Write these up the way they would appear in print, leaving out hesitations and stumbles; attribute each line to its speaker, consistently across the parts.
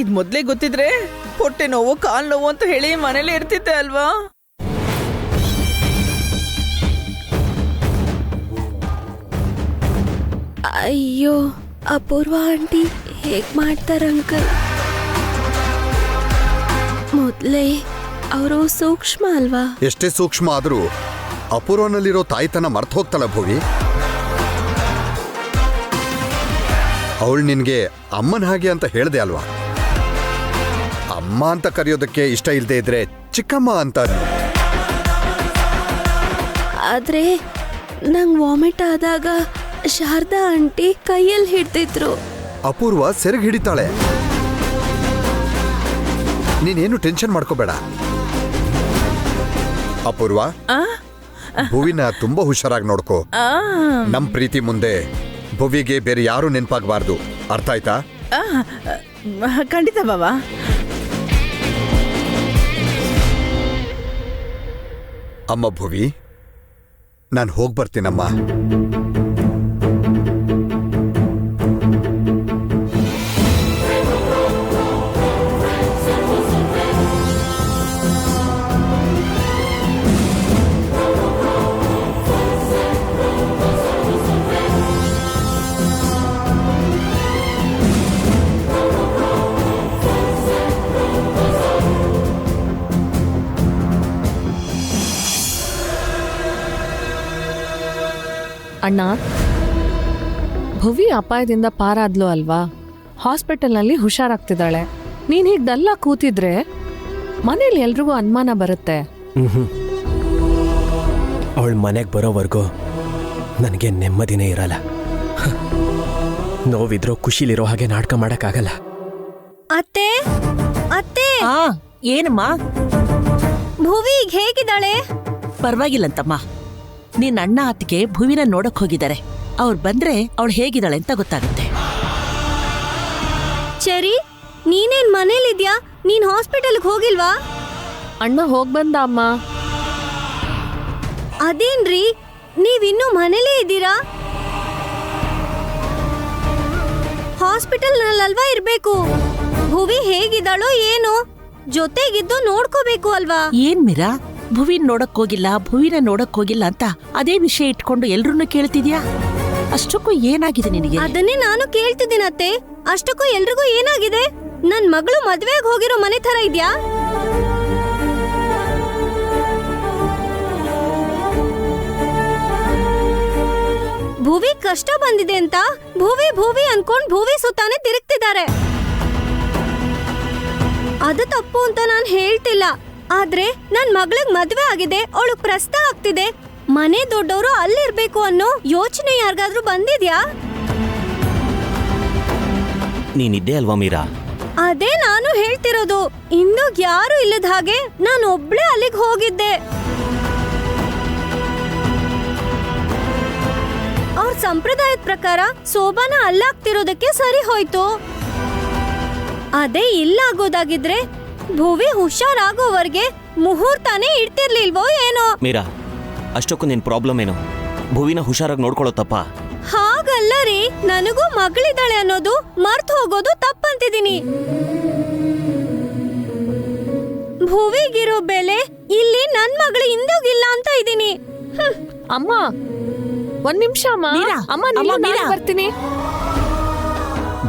Speaker 1: ಇದ್ ಮೊದ್ಲೇ ಗೊತ್ತಿದ್ರೆ ಹೊಟ್ಟೆ ನೋವು ಕಾಲ್ ನೋವು ಅಂತ ಹೇಳಿ ಮನೇಲಿ ಇರ್ತಿದ್ದೆ ಅಲ್ವಾ.
Speaker 2: ಅಯ್ಯೋ ಅಪೂರ್ವ ಆಂಟಿ ಹೇಗ್ ಮಾಡ್ತಾರ ಅಂಕಲ್. ಮೊದ್ಲೇ ಅವರು ಸೂಕ್ಷ್ಮ ಅಲ್ವಾ.
Speaker 3: ಎಷ್ಟೇ ಸೂಕ್ಷ್ಮ ಆದ್ರೂ ಅಪೂರ್ವನಲ್ಲಿರೋ ತಾಯ್ತನ ಮರ್ತು ಹೋಗ್ತಲ್ಲ ಭುವಿ. ಅವಳು ನಿನ್ಗೆ ಅಮ್ಮನ ಹಾಗೆ ಅಂತ ಹೇಳ್ದೆ ಅಲ್ವಾ. ಅಮ್ಮ ಅಂತ ಕರೆಯೋದಕ್ಕೆ ಇಷ್ಟ ಇಲ್ಲದೆ ಇದ್ರೆ ಚಿಕ್ಕಮ್ಮ ಅಂತ.
Speaker 2: ಆದ್ರೆ ನಂಗ್ ವಾಮಿಟ್ ಆದಾಗ ಶಾರದಾ ಆಂಟಿ ಕೈಯಲ್ಲಿ ಹಿಡ್ದಿದ್ರು.
Speaker 3: ಅಪೂರ್ವ ಸೆರಗ್ ಹಿಡಿತಾಳೆ. ನೀನೇನು ಟೆನ್ಷನ್ ಮಾಡ್ಕೋಬೇಡ. ಅಪೂರ್ವ, ಭುವಿನ ತುಂಬಾ ಹುಷಾರಾಗಿ ನೋಡ್ಕೋ. ನಮ್ ಪ್ರೀತಿ ಮುಂದೆ ಭುವಿಗೆ ಬೇರೆ ಯಾರು ನೆನಪಾಗಬಾರ್ದು. ಅರ್ಥ ಆಯ್ತಾ?
Speaker 1: ಖಂಡಿತ ಬಾಬಾ.
Speaker 3: ಅಮ್ಮ ಭುವಿ, ನಾನು ಹೋಗ್ಬರ್ತೀನಮ್ಮ.
Speaker 4: ಅಣ್ಣ, ಭುವಿ ಅಪಾಯದಿಂದ ಪಾರಾದ್ಲು ಅಲ್ವಾ. ಹಾಸ್ಪಿಟಲ್ನಲ್ಲಿ ಹುಷಾರಾಗ್ತಿದ್ದಾಳೆ. ನೀನ್ ಹೀಗ್ ಡಲ್ಲ ಕೂತಿದ್ರೆ ಮನೇಲಿ ಎಲ್ರಿಗೂ ಅನುಮಾನ ಬರುತ್ತೆ.
Speaker 5: ಅವಳ ಮನೆಗೆ ಬರೋವರೆಗೂ ನನಗೆ ನೆಮ್ಮದಿನೇ ಇರಲ್ಲ. ನೋವಿದ್ರೂ ಖುಷಿಲಿರೋ ಹಾಗೆ ನಾಟಕ ಮಾಡಕ್ಕಾಗಲ್ಲ.
Speaker 6: ಅತ್ತೆ ಅತ್ತೆ,
Speaker 7: ಏನಮ್ಮ?
Speaker 6: ಭುವಿ ಈಗ ಹೇಗಿದ್ದಾಳೆ?
Speaker 7: ಪರವಾಗಿಲ್ಲಂತಮ್ಮ. ನಿನ್ನ ಅಣ್ಣ ಅತ್ತಿಗೆ ಭುವಿನ ನೋಡಕ್ ಹೋಗಿದ್ದಾರೆ. ಅವ್ರು ಬಂದ್ರೆ ಅವಳು ಹೇಗಿದ್ದಾಳೆ ಅಂತ ಗೊತ್ತಾಗುತ್ತೆ.
Speaker 6: ಚರಿ, ನೀನೇನ್ ಮನೇಲಿದ್ಯಾ? ನೀನ್ ಹಾಸ್ಪಿಟಲ್ಗೆ ಹೋಗಿಲ್ವಾ?
Speaker 4: ಅಣ್ಣ ಹೋಗ್ಬಂದ ಅಮ್ಮ.
Speaker 6: ಅದೇನ್ರಿ, ನೀವಿನ್ನೂ ಮನೇಲೇ ಇದ್ದೀರಾ? ಹಾಸ್ಪಿಟಲ್ನಲ್ಲಲ್ವಾ ಇರ್ಬೇಕು. ಭುವಿ ಹೇಗಿದ್ದಾಳೋ ಏನೋ, ಜೊತೆಗಿದ್ದು ನೋಡ್ಕೋಬೇಕು ಅಲ್ವಾ?
Speaker 7: ಏನ್ ಮೀರಾ, ಭುವಿನ ನೋಡಕ್ ಹೋಗಿಲ್ಲ, ಭುವಿನ ನೋಡಕ್ ಹೋಗಿಲ್ಲ ಅಂತ ಅದೇ ವಿಷಯ ಇಟ್ಕೊಂಡು ಎಲ್ರನ್ನೂ ಕೇಳ್ತಿದ್ಯಾ? ಅಷ್ಟಕ್ಕೂ ಏನಾಗಿದೆ ನಿನಗೆ?
Speaker 6: ಅದನ್ನೇ ನಾನು ಕೇಳ್ತಿದ್ದೀನತ್ತೆ. ಅಷ್ಟಕ್ಕೂ ಎಲ್ರಿಗೂ ಏನಾಗಿದೆ? ನನ್ ಮಗಳು ಮದ್ವೆಗೆ ಹೋಗಿರೋ ಮನೆ ತರ ಇದ್ಯಾ? ಭುವಿ ಕಷ್ಟ ಬಂದಿದೆ ಅಂತ ಭುವಿ ಭುವಿ ಅನ್ಕೊಂಡ್ ಭುವಿ ಸುತ್ತಾನೆ ತಿರುಗ್ತಿದ್ದಾರೆ. ಅದು ತಪ್ಪು ಅಂತ ನಾನ್ ಹೇಳ್ತಿಲ್ಲ. ಆದ್ರೆ ನನ್ ಮಗಳಿಗೆ ಮದ್ವೆ ಆಗಿದೆ, ಅವಳು ಪ್ರಸ್ತ ಆಗ್ತಿದೆ, ಮನೆ ದೊಡ್ಡವರು ಅಲ್ಲಿರ್ಬೇಕು ಅನ್ನೋ ಯೋಚನೆ ಯಾರಿಗಾದ್ರೂ ಬಂದಿದ್ಯಾ?
Speaker 8: ನೀನಿದ್ದೆ ಅಲ್ವಾ ಮೀರಾ?
Speaker 6: ಅದೇ ನಾನು ಹೇಳ್ತಿರೋದು. ಇನ್ನು ಯಾರು ಇಲ್ಲದ ಹಾಗೆ ನಾನು ಒಬ್ಳೆ ಅಲ್ಲಿಗೆ ಹೋಗಿದ್ದೆ. ಅವ್ರ ಸಂಪ್ರದಾಯದ ಪ್ರಕಾರ ಸೋಬಾನ ಅಲ್ಲಾಗ್ತಿರೋದಕ್ಕೆ ಸರಿ ಹೋಯ್ತು. ಅದೇ ಇಲ್ಲ ಆಗೋದಾಗಿದ್ರೆ ಭುವಿ ಹುಷಾರಾಗೋವರೆಗೆ ಮುಹೂರ್ತಾನೇ ಇಡ್ತಿರ್ಲಿಲ್ವೋ ಏನೋ.
Speaker 8: ಮೀರಾ, ಅಷ್ಟಕ್ಕೂ ನಿನ್ ಪ್ರಾಬ್ಲಮ್ ಏನು? ಭುವಿನ ಹುಷಾರಾಗಿ ನೋಡ್ಕೊಳ್ಳೋ ತಪ್ಪ?
Speaker 6: ಹಾಗಲ್ಲ ರೀ, ನನಗೂ ಮಗಳಿದ್ದಾಳೆ ಅನ್ನೋದು ಮರ್ತು ಹೋಗೋದು ತಪ್ಪಂತಿದ್ದೀನಿ. ಭುವಿಗಿರೋ ಬೆಲೆ ಇಲ್ಲಿ ನನ್ ಮಗಳು ಇಂದೋಗಿಲ್ಲ ಅಂತ ಇದ್ದೀನಿ.
Speaker 4: ಅಮ್ಮ ಒಂದ್ ನಿಮಿಷ ಅಮ್ಮ. ಅಮ್ಮ ನಾನು ಬರ್ತೀನಿ.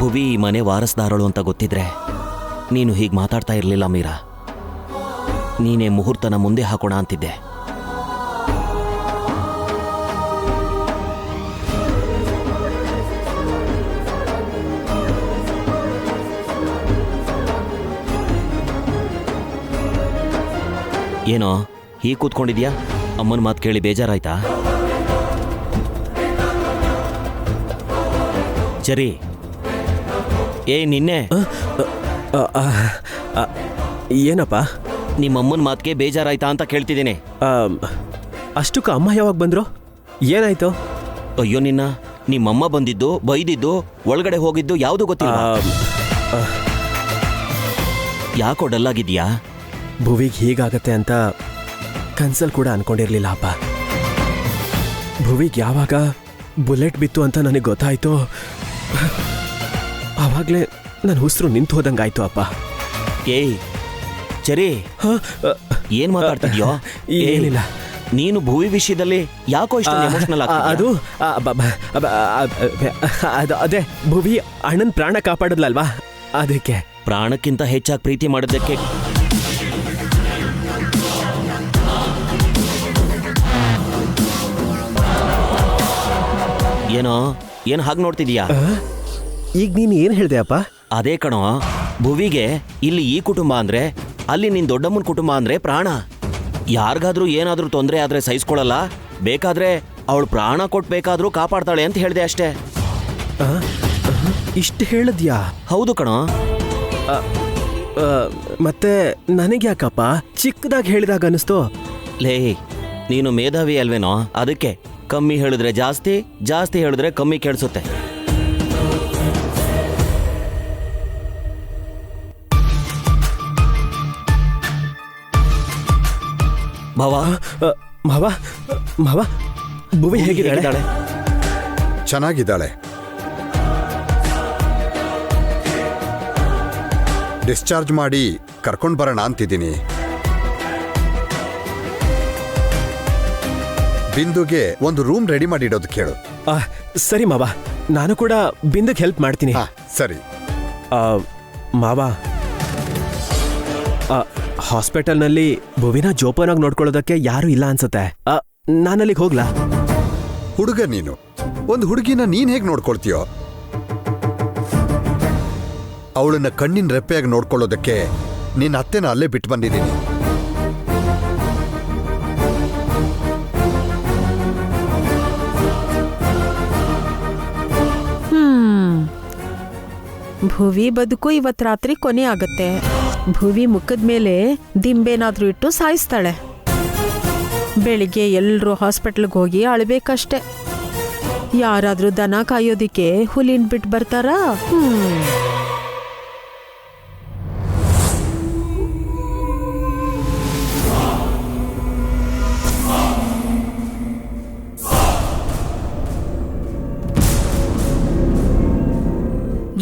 Speaker 8: ಭುವಿ ಈ ಮನೆ ವಾರಸ್ದಾರಳು ಅಂತ ಗೊತ್ತಿದ್ರೆ ನೀನು ಹೀಗೆ ಮಾತಾಡ್ತಾ ಇರಲಿಲ್ಲ ಮೀರಾ. ನೀನೇ ಮುಹೂರ್ತನ ಮುಂದೆ ಹಾಕೋಣ ಅಂತಿದ್ದೆ. ಏನೋ ಹೀಗೆ ಕೂತ್ಕೊಂಡಿದ್ಯಾ? ಅಮ್ಮನ ಮಾತು ಕೇಳಿ ಬೇಜಾರಾಯ್ತಾ? ಸರಿ, ನಿನ್ನೆ
Speaker 5: ಏನಪ್ಪ?
Speaker 8: ನಿಮ್ಮಮ್ಮನ ಮಾತಿಗೆ ಬೇಜಾರಾಯ್ತಾ ಅಂತ ಕೇಳ್ತಿದ್ದೀನಿ.
Speaker 5: ಅಷ್ಟಕ್ಕೂ ಅಮ್ಮ ಯಾವಾಗ ಬಂದ್ರು? ಏನಾಯ್ತು?
Speaker 8: ಅಯ್ಯೋ ನಿನ್ನ, ನಿಮ್ಮಮ್ಮ ಬಂದಿದ್ದು, ಬೈದಿದ್ದು, ಒಳಗಡೆ ಹೋಗಿದ್ದು ಯಾವುದು ಗೊತ್ತಿಲ್ಲ. ಯಾಕೋ ಡಲ್ಲಾಗಿದ್ಯಾ?
Speaker 5: ಭುವಿಗೆ ಹೀಗಾಗತ್ತೆ ಅಂತ ಕನ್ಸಲ್ ಕೂಡ ಅನ್ಕೊಂಡಿರ್ಲಿಲ್ಲ ಅಪ್ಪ. ಭುವಿಗೆ ಯಾವಾಗ ಬುಲೆಟ್ ಬಿತ್ತು ಅಂತ ನನಗೆ ಗೊತ್ತಾಯ್ತು, ಆವಾಗಲೇ ನನ್ನ ಉಸಿರು ನಿಂತು ಹೋದಂಗಾಯ್ತು ಅಪ್ಪ.
Speaker 8: ಏಯ್ ಚರಿ, ಏನ್ ಮಾತಾಡ್ತಿದ್ಯೋ?
Speaker 5: ಏನಿಲ್ಲ.
Speaker 8: ನೀನು ಭುವಿ ವಿಷಯದಲ್ಲಿ ಯಾಕೋ ಇಷ್ಟ ಎಮೋಷನಲ್
Speaker 5: ಅದು ಅದೇ ಭುವಿ ಅಣ್ಣನ್ ಪ್ರಾಣ ಕಾಪಾಡದ್ಲಲ್ವಾ, ಅದಕ್ಕೆ.
Speaker 8: ಪ್ರಾಣಕ್ಕಿಂತ ಹೆಚ್ಚಾಗಿ ಪ್ರೀತಿ ಮಾಡೋದಕ್ಕೆ ಏನೋ ಏನ್ ಹಾಗೆ ನೋಡ್ತಿದೀಯಾ?
Speaker 5: ಈಗ ನೀನ್ ಏನ್ ಹೇಳ್ದೆ ಅಪ್ಪ?
Speaker 8: ಅದೇ ಕಣೋ, ಭುವಿಗೆ ಇಲ್ಲಿ ಈ ಕುಟುಂಬ ಅಂದ್ರೆ ಅಲ್ಲಿ ನಿನ್ ದೊಡ್ಡಮ್ಮನ ಕುಟುಂಬ ಅಂದ್ರೆ ಪ್ರಾಣ. ಯಾರಿಗಾದ್ರೂ ಏನಾದ್ರೂ ತೊಂದರೆ ಆದ್ರೆ ಸಹಿಸ್ಕೊಳಲ್ಲ, ಬೇಕಾದ್ರೆ ಅವಳು ಪ್ರಾಣ ಕೊಟ್ಬೇಕಾದ್ರೂ ಕಾಪಾಡ್ತಾಳೆ ಅಂತ ಹೇಳ್ದೆ ಅಷ್ಟೇ.
Speaker 5: ಇಷ್ಟು ಹೇಳದ್ಯಾ?
Speaker 8: ಹೌದು ಕಣೋ.
Speaker 5: ಮತ್ತೆ ನನಗ್ಯಾಕಪ್ಪ ಚಿಕ್ಕದಾಗಿ ಹೇಳಿದಾಗ ಅನಿಸ್ತು?
Speaker 8: ಲೇ, ನೀನು ಮೇಧಾವಿ ಅಲ್ವೇನೋ, ಅದಕ್ಕೆ ಕಮ್ಮಿ ಹೇಳಿದ್ರೆ ಜಾಸ್ತಿ, ಜಾಸ್ತಿ ಹೇಳಿದ್ರೆ ಕಮ್ಮಿ ಕೇಳಿಸುತ್ತೆ. ಭಾವ,
Speaker 5: ಮಾವ ಮಾವ, ಭುವಿ ಹೇಗಿದ್ದಾಳೆ?
Speaker 3: ಚೆನ್ನಾಗಿದ್ದಾಳೆ. ಡಿಸ್ಚಾರ್ಜ್ ಮಾಡಿ ಕರ್ಕೊಂಡು ಬರೋಣ ಅಂತಿದ್ದೀನಿ. ಬಿಂದುಗೆ ಒಂದು ರೂಮ್ ರೆಡಿ ಮಾಡಿ ಇಡೋದು ಕೇಳು.
Speaker 5: ಸರಿ ಮಾವ, ನಾನು ಕೂಡ ಬಿಂದುಗೆ ಹೆಲ್ಪ್ ಮಾಡ್ತೀನಿ.
Speaker 3: ಸರಿ
Speaker 5: ಮಾವ, ಹಾಸ್ಪಿಟಲ್ನಲ್ಲಿ ಭುವಿನ ಜೋಪಾನಾಗಿ ನೋಡ್ಕೊಳ್ಳೋದಕ್ಕೆ ಯಾರು ಇಲ್ಲ ಅನ್ಸುತ್ತೆ. ನಾನಲ್ಲಿಗೆ ಹೋಗ್ಲಾ?
Speaker 3: ಹುಡುಗ ನೀನು, ಒಂದು ಹುಡುಗಿನ ನೀನ್ ಹೇಗೆ ನೋಡ್ಕೊಳ್ತೀಯೋ, ಅವಳನ್ನ ಕಣ್ಣಿನ ರೆಪ್ಪೆಯಾಗಿ ನೋಡ್ಕೊಳ್ಳೋದಕ್ಕೆ ನಿನ್ನ ಅತ್ತೆನ ಅಲ್ಲೇ ಬಿಟ್ಟು ಬಂದಿದ್ದೀನಿ.
Speaker 9: ಭುವಿ ಬದುಕು ಇವತ್ ರಾತ್ರಿ ಕೊನೆ ಆಗತ್ತೆ. ಭುವಿ ಮುಖದ ಮೇಲೆ ದಿಂಬೇನಾದ್ರೂ ಇಟ್ಟು ಸಾಯಿಸ್ತಾಳೆ. ಬೆಳಿಗ್ಗೆ ಎಲ್ರೂ ಹಾಸ್ಪಿಟ್ಲ್ಗೆ ಹೋಗಿ ಅಳ್ಬೇಕಷ್ಟೆ. ಯಾರಾದ್ರೂ ದನ ಕಾಯೋದಿಕ್ಕೆ ಹುಲಿನ್ ಬಿಟ್ಟು ಬರ್ತಾರಾ?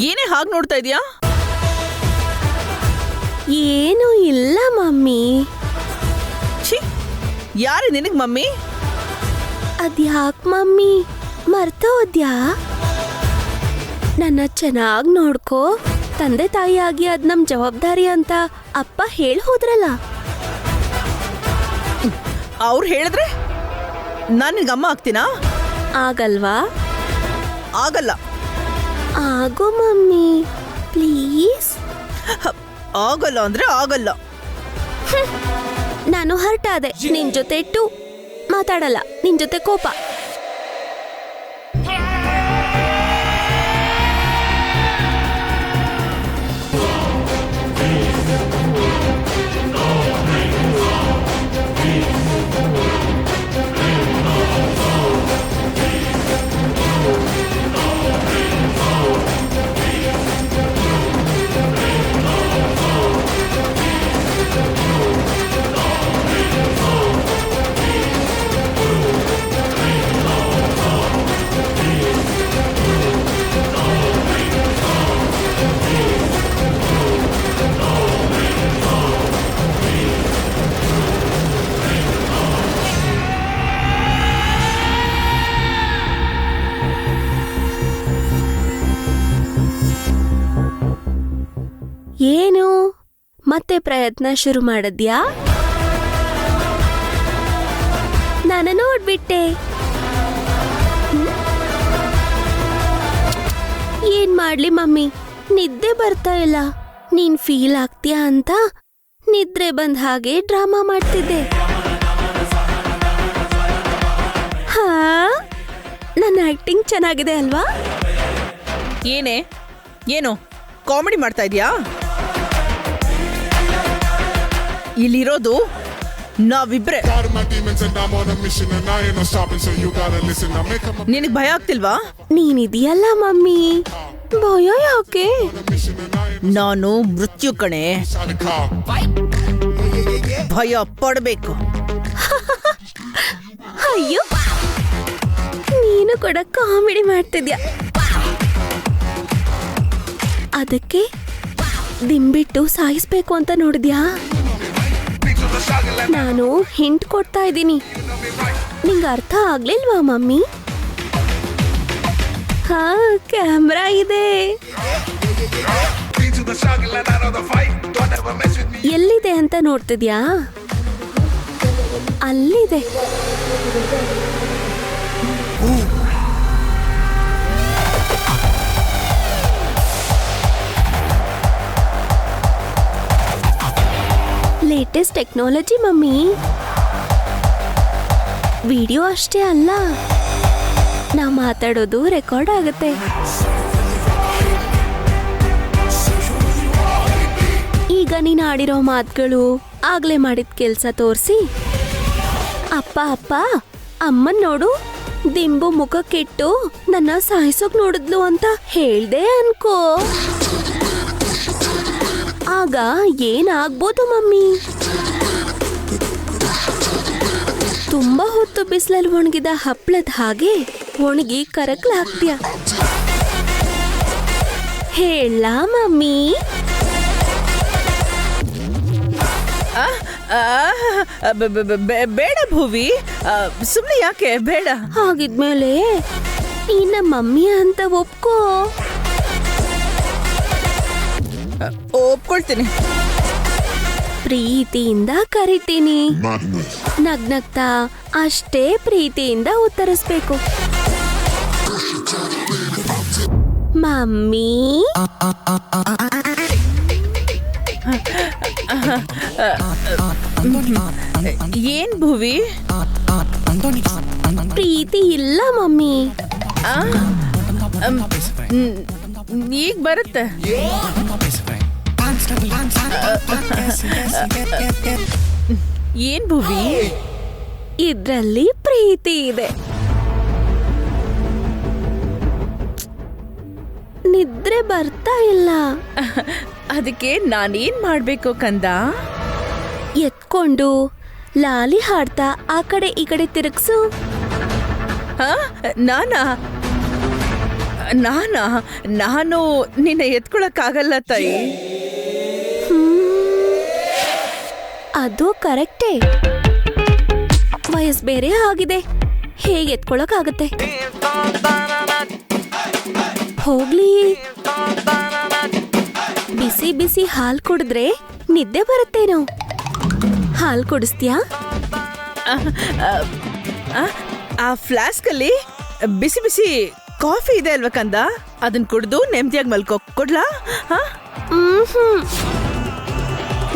Speaker 1: ಏನೇ ಹಾಗೆ ನೋಡ್ತಾ ಇದೀಯಾ?
Speaker 2: ಏನೂ ಇಲ್ಲ ಮಮ್ಮಿ.
Speaker 1: ಛೀ, ಯಾರು ನಿನಗ್ ಮಮ್ಮಿ?
Speaker 2: ಅದ್ಯಾಕ್ ಮಮ್ಮಿ ಮರ್ತೋದ್ಯಾ? ನನ್ನ ಚೆನ್ನಾಗಿ ನೋಡ್ಕೋ, ತಂದೆ ತಾಯಿಯಾಗಿ ಅದ್ ನಮ್ ಜವಾಬ್ದಾರಿ ಅಂತ ಅಪ್ಪ ಹೇಳಿ ಹೋದ್ರಲ್ಲ.
Speaker 1: ಅವ್ರು ಹೇಳಿದ್ರೆ ನಾನು ನಿನಗೆ ಅಮ್ಮ ಆಗ್ತೀನಾ?
Speaker 2: ಆಗಲ್ವಾ?
Speaker 1: ಆಗಲ್ಲ.
Speaker 2: ಆಗೋ ಮಮ್ಮಿ ಪ್ಲೀಸ್.
Speaker 1: ಆಗಲ್ಲ ಅಂದ್ರೆ ಆಗಲ್ಲ.
Speaker 2: ನಾನು ಹರ್ಟ್ ಆದೆ. ನಿನ್ ಜೊತೆ ಇಟ್ಟು ಮಾತಾಡಲ್ಲ, ನಿನ್ ಜೊತೆ ಕೋಪ. ಏನು ಮತ್ತೆ ಪ್ರಯತ್ನ ಶುರು ಮಾಡದ್ಯಾ? ನಾನು ನೋಡ್ಬಿಟ್ಟೆ. ಏನ್ ಮಾಡ್ಲಿ ಮಮ್ಮಿ, ನಿದ್ದೆ ಬರ್ತಾ ಇಲ್ಲ. ನೀನ್ ಫೀಲ್ ಆಗ್ತೀಯಾ ಅಂತ ನಿದ್ರೆ ಬಂದ ಹಾಗೆ ಡ್ರಾಮಾ ಮಾಡ್ತಿದ್ದೆ. ಹಾ, ನನ್ನ ಆಕ್ಟಿಂಗ್ ಚೆನ್ನಾಗಿದೆ ಅಲ್ವಾ?
Speaker 1: ಏನೇ ಏನು ಕಾಮಿಡಿ ಮಾಡ್ತಾ ಇದೀಯಾ? ಇಲ್ಲಿರೋದು ನಾವಿಬ್ರೆ. ನಿನಗ್ ಭಯ ಆಗ್ತಿಲ್ವಾ?
Speaker 2: ನೀನಿದೆಯಲ್ಲ ಮಮ್ಮಿ, ಭಯ ಯಾಕೆ?
Speaker 1: ನಾನು ಮೃತ್ಯು ಕಣೆ, ಭಯ ಪಡ್ಬೇಕು.
Speaker 2: ಅಯ್ಯೋ, ನೀನು ಕೂಡ ಕಾಮಿಡಿ ಮಾಡ್ತಿದ್ಯಾ. ಅದಕ್ಕೆ ದಿಂಬಿಟ್ಟು ಸಾಯಿಸ್ಬೇಕು ಅಂತ ನೋಡಿದ್ಯಾ? ನಾನು ಹಿಂಟ್ ಕೊಡ್ತಾ ಇದ್ದೀನಿ. ನಿಂಗೆ ಅರ್ಥ ಆಗ್ಲಿಲ್ವಾ ಮಮ್ಮಿ? ಹಾ, ಕ್ಯಾಮ್ರಾ ಇದೆ. ಎಲ್ಲಿದೆ ಅಂತ ನೋಡ್ತಿದ್ಯಾ? ಅಲ್ಲಿದೆ. Latest technology mummy. ವಿಡಿಯೋ ಅಷ್ಟೇ ಅಲ್ಲ, ನಾ ಮಾತಾಡೋದು ರೆಕಾರ್ಡ್ ಆಗುತ್ತೆ. ಈಗ ನೀನು ಆಡಿರೋ ಮಾತುಗಳು, ಆಗ್ಲೇ ಮಾಡಿದ ಕೆಲಸ ತೋರಿಸಿ ಅಪ್ಪ ಅಪ್ಪ ಅಮ್ಮನ್ ನೋಡು, ದಿಂಬು ಮುಖಕ್ಕಿಟ್ಟು ನನ್ನ ಸಾಯಿಸೋಕ್ ನೋಡಿದ್ಲು ಅಂತ ಹೇಳ್ದೆ ಅನ್ಕೋ. ಆಗ ಏನಾಗ್ಬೋದು ಮಮ್ಮಿ? ತುಂಬಾ ಹೊತ್ತು ಬಿಸಿಲಲ್ಲಿ ಒಣಗಿದ ಹಪ್ಪಳದ ಹಾಗೆ ಒಣಗಿ ಕರಕಲಾಗ್ತೀಯ. ಹೇಳ ಮಮ್ಮಿ?
Speaker 1: ಬೇಡ ಭುವಿ, ಸುಮ್ಮನೆ ಯಾಕೆ ಬೇಡ.
Speaker 2: ಹಾಗಿದ್ಮೇಲೆ ನೀನ ಮಮ್ಮಿ ಅಂತ ಒಪ್ಕೋ.
Speaker 1: ಒಪ್ಕೊಳ್ತೀನಿ.
Speaker 2: ಪ್ರೀತಿಯಿಂದ ಕರಿತೀನಿ. ನಗ್ನಗ್ತಾ ಅಷ್ಟೇ ಪ್ರೀತಿಯಿಂದ ಉತ್ತರಿಸ್ಬೇಕು. ಮಮ್ಮಿ.
Speaker 1: ಏನ್ ಭುವಿ?
Speaker 2: ಪ್ರೀತಿ ಇಲ್ಲ ಮಮ್ಮಿ.
Speaker 1: ಈಗ ಬರುತ್ತೆ. ಏನ್ ಭುವಿ?
Speaker 2: ಇದ್ರಲ್ಲಿ ಪ್ರೀತಿ ಇದೆ. ನಿದ್ರೆ ಬರ್ತಾ ಇಲ್ಲ.
Speaker 1: ಅದಕ್ಕೆ ನಾನೇನ್ ಮಾಡ್ಬೇಕು ಕಂದ?
Speaker 2: ಎತ್ಕೊಂಡು ಲಾಲಿ ಹಾಡ್ತಾ ಆ ಕಡೆ ಈ ಕಡೆ ತಿರುಗ್ಸು.
Speaker 1: ನಾನಾ ನಾನಾ ನಾನು ನಿನ್ನ ಎತ್ಕೊಳಕ್ಕಾಗಲ್ಲ ತಾಯಿ.
Speaker 2: ಅದು ಕರೆಕ್ಟೇ. ವಯಸ್ಸು ಬೇರೆ ಆಗಿದೆ, ಹೇಗೆ ಎತ್ಕೊಳಕ್ಕಾಗತ್ತೆ? ಹೋಗ್ಲಿ, ಬಿಸಿ ಬಿಸಿ ಹಾಲು ಕುಡಿದ್ರೆ ನಿದ್ದೆ ಬರುತ್ತೇನೋ. ಹಾಲು ಕುಡಿಸ್ತೀಯಾ?
Speaker 1: ಆ ಫ್ಲಾಸ್ಕ್ ಅಲ್ಲಿ ಬಿಸಿ ಬಿಸಿ ಕಾಫಿ ಇದೆ ಅಲ್ವಾ ಕಂದ? ಅದನ್ನ ಕುಡ್ದು ನೆಮ್ಮದಿಯಾಗಿ ಮಲ್ಕೋ. ಕೊಡ್ಲಾ?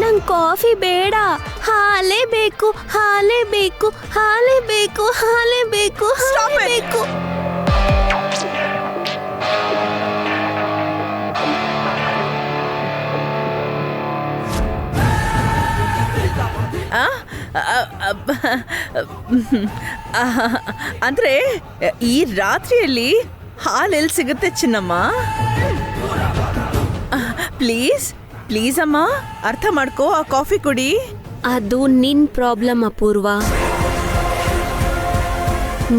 Speaker 2: ನಂಗೆ ಕಾಫಿ ಬೇಡ, ಹಾಲೇ ಬೇಕು, ಹಾಲೇ ಬೇಕು, ಹಾಲೇ ಬೇಕು, ಹಾಲೇ ಬೇಕು, ಹಾಲೇ ಬೇಕು.
Speaker 1: ಅಂದ್ರೆ ಈ ರಾತ್ರಿಯಲ್ಲಿ ಹಾಲೆಲ್ಲಿ ಸಿಗುತ್ತೆ ಚಿನ್ನಮ್ಮ? ಪ್ಲೀಸ್ ಪ್ಲೀಸ್ ಅಮ್ಮ, ಅರ್ಥ ಮಾಡ್ಕೋ, ಆ ಕಾಫಿ ಕುಡಿ.
Speaker 2: ಅದು ನಿನ್ ಪ್ರಾಬ್ಲಮ್ ಅಪೂರ್ವ,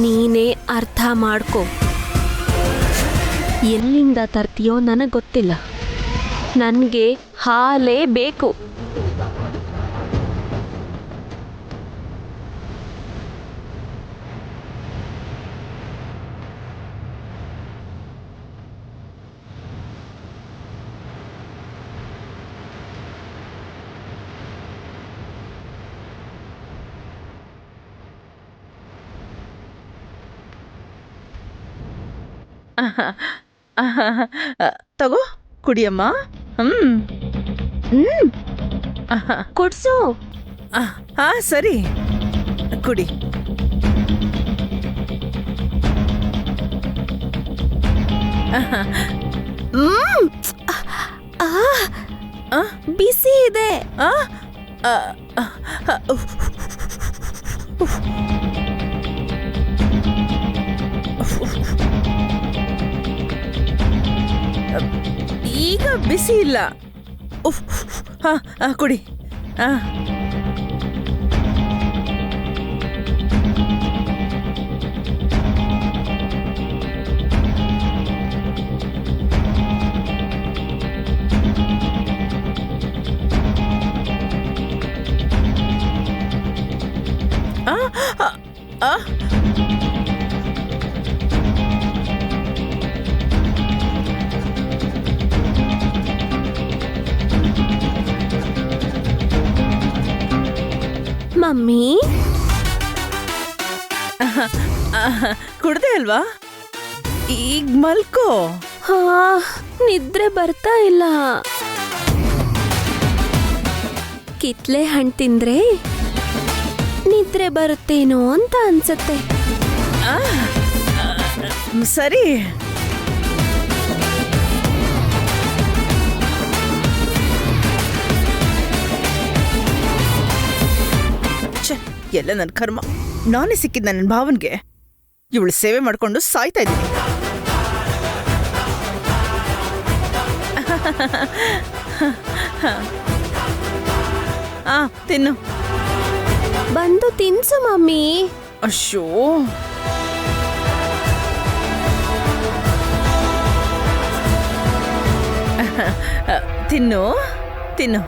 Speaker 2: ನೀನೇ ಅರ್ಥ ಮಾಡ್ಕೋ. ಎಲ್ಲಿಂದ ತರ್ತೀಯೋ ನನಗೆ ಗೊತ್ತಿಲ್ಲ, ನನಗೆ ಹಾಲೇ ಬೇಕು.
Speaker 1: ತಗೋ ಕುಡಿಯಮ್ಮ.
Speaker 2: ಕೊಡ್ಸು.
Speaker 1: ಹಾ ಸರಿ, ಕುಡಿ.
Speaker 2: ಬಿಸಿ ಇದೆ.
Speaker 1: ಈಗ ಬಿಸಿ ಇಲ್ಲ. ಕುಡಿ.
Speaker 2: ಮಮ್ಮಿ
Speaker 1: ಕುಡ್ದೆ ಅಲ್ವಾ? ಈಗ ಮಲ್ಕೋ.
Speaker 2: ಹಾ ನಿದ್ರೆ ಬರ್ತಾ ಇಲ್ಲ. ಕಿತ್ಲೆ ಹಣ್ಣು ತಿಂದ್ರೆ ನಿದ್ರೆ ಬರುತ್ತೇನೋ ಅಂತ ಅನ್ಸತ್ತೆ.
Speaker 1: ಸರಿ. ಎಲ್ಲ ನನ್ನ ಕರ್ಮ. ನಾನೇ ಸಿಕ್ಕಿದ್ದ ನನ್ನ ಭಾವನ್ಗೆ. ಇವಳು ಸೇವೆ ಮಾಡ್ಕೊಂಡು ಸಾಯ್ತಾ ಇದ್ದೀನಿ. ತಿನ್ನು.
Speaker 2: ಬಂದು ತಿನ್ಸು ಮಮ್ಮಿ.
Speaker 1: ಅಶ್ಶೋ, ತಿನ್ನು ತಿನ್ನು.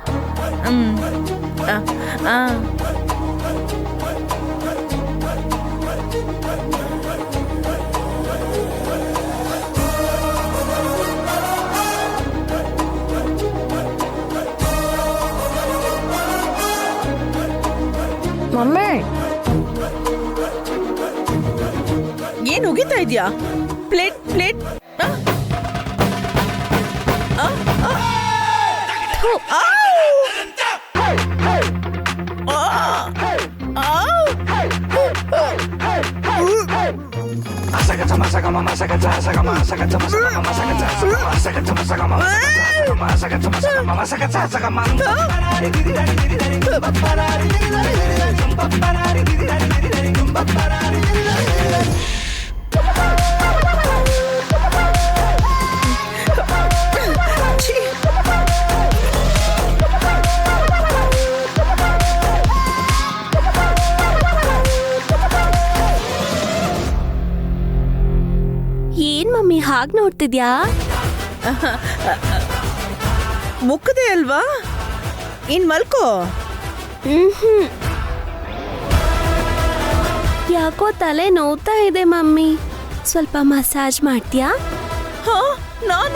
Speaker 4: ಮಮ್ಮಿ
Speaker 1: ಏನ್ ಉಗಿತಾ ಇದ್ಯಾ? Plate plate.
Speaker 2: ಏನ್ ಮಮ್ಮಿ ಹಾಗ್ ನೋಡ್ತಿದ್ಯಾ?
Speaker 1: ಮುಕ್ಕದೆ ಅಲ್ವಾ? ಇನ್ ಮಲ್ಕೋ.
Speaker 2: ಯಾಕೋ ತಲೆ ನೋವ್ತಾ ಇದೆ ಮಮ್ಮಿ. ಸ್ವಲ್ಪ ಮಸಾಜ್ ಮಾಡ್ತೀಯಾ?
Speaker 1: ಹಾ, ನಾನ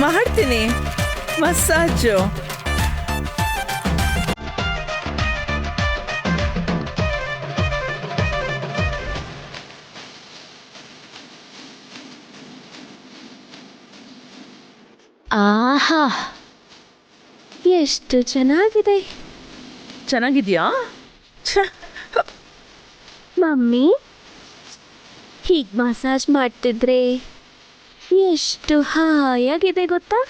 Speaker 1: ಮಾಡ್ತೀನಿ ಮಸಾಜು.
Speaker 2: ಆಹಾ ಎಷ್ಟು ಚೆನ್ನಾಗಿದೆ.
Speaker 1: ಚೆನ್ನಾಗಿದ್ಯಾ?
Speaker 2: ಮಮ್ಮಿ ಹೀಗ್ ಮಸಾಜ್ ಮಾಡ್ತಿದ್ರೆ ಎಷ್ಟು ಹಾಯಾಗಿದೆ ಗೊತ್ತಾ?